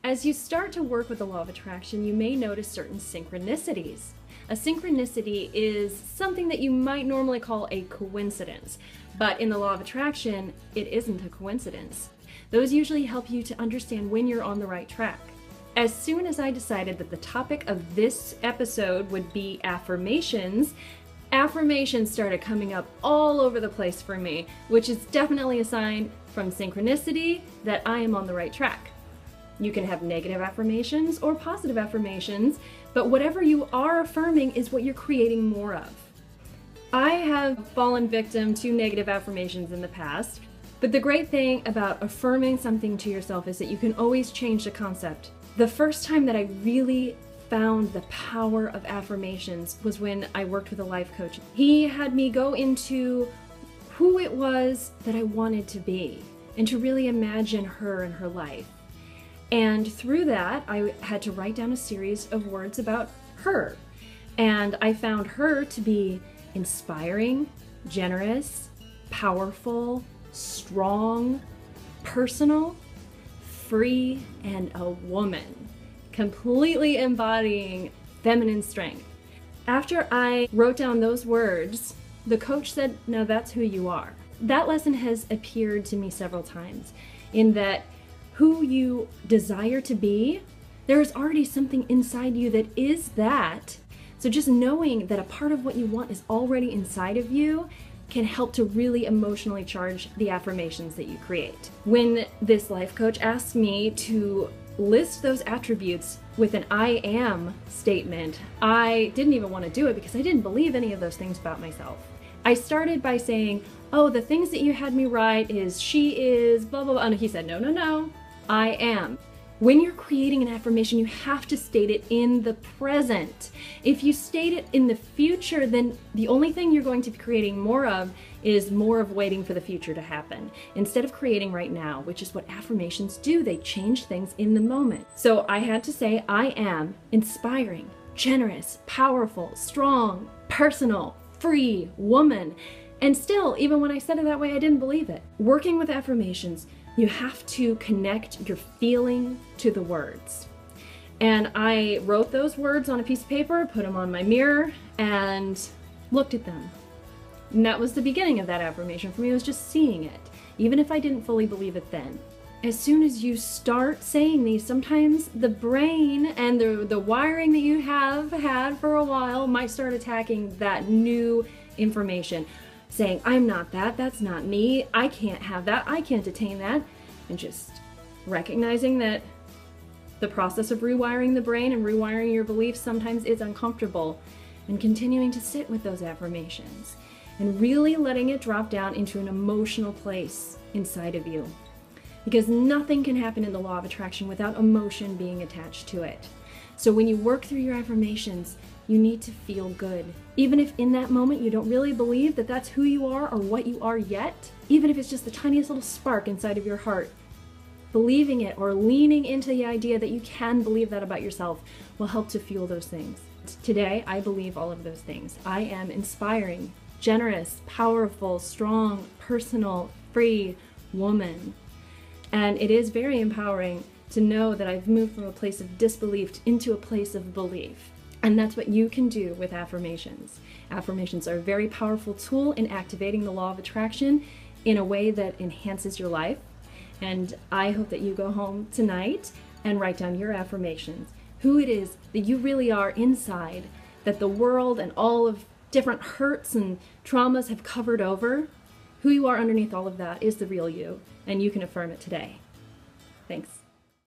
As you start to work with the law of attraction, you may notice certain synchronicities. A synchronicity is something that you might normally call a coincidence, but in the law of attraction, it isn't a coincidence. Those usually help you to understand when you're on the right track. As soon as I decided that the topic of this episode would be affirmations, affirmations started coming up all over the place for me, which is definitely a sign from synchronicity that I am on the right track. You can have negative affirmations or positive affirmations, but whatever you are affirming is what you're creating more of. I have fallen victim to negative affirmations in the past, but the great thing about affirming something to yourself is that you can always change the concept. The first time that I really found the power of affirmations was when I worked with a life coach. He had me go into who it was that I wanted to be and to really imagine her and her life. And through that, I had to write down a series of words about her. And I found her to be inspiring, generous, powerful, strong, personal, free, and a woman, completely embodying feminine strength. After I wrote down those words, the coach said, "Now that's who you are." That lesson has appeared to me several times, in that who you desire to be, there is already something inside you that is that. So just knowing that a part of what you want is already inside of you can help to really emotionally charge the affirmations that you create. When this life coach asked me to list those attributes with an I am statement, I didn't even want to do it because I didn't believe any of those things about myself. I started by saying, "Oh, the things that you had me write is she is blah, blah, blah." And he said, "No, no, no, I am." When you're creating an affirmation, you have to state it in the present. If you state it in the future, then the only thing you're going to be creating more of is more of waiting for the future to happen, instead of creating right now, which is what affirmations do. They change things in the moment. So I had to say, I am inspiring, generous, powerful, strong, personal, free, woman. And still, even when I said it that way, I didn't believe it. Working with affirmations, you have to connect your feeling to the words. And I wrote those words on a piece of paper, put them on my mirror, and looked at them. And that was the beginning of that affirmation for me. It was just seeing it, even if I didn't fully believe it then. As soon as you start saying these, sometimes the brain and the wiring that you have had for a while might start attacking that new information, saying, "I'm not that, that's not me, I can't have that, I can't attain that." And just recognizing that the process of rewiring the brain and rewiring your beliefs sometimes is uncomfortable, and continuing to sit with those affirmations and really letting it drop down into an emotional place inside of you. Because nothing can happen in the law of attraction without emotion being attached to it. So when you work through your affirmations, you need to feel good. Even if in that moment you don't really believe that that's who you are or what you are yet, even if it's just the tiniest little spark inside of your heart, believing it or leaning into the idea that you can believe that about yourself will help to fuel those things. Today, I believe all of those things. I am inspiring, generous, powerful, strong, personal, free woman. And it is very empowering to know that I've moved from a place of disbelief into a place of belief. And that's what you can do with affirmations. Affirmations are a very powerful tool in activating the law of attraction in a way that enhances your life. And I hope that you go home tonight and write down your affirmations, who it is that you really are inside, that the world and all of different hurts and traumas have covered over. Who you are underneath all of that is the real you, and you can affirm it today. Thanks.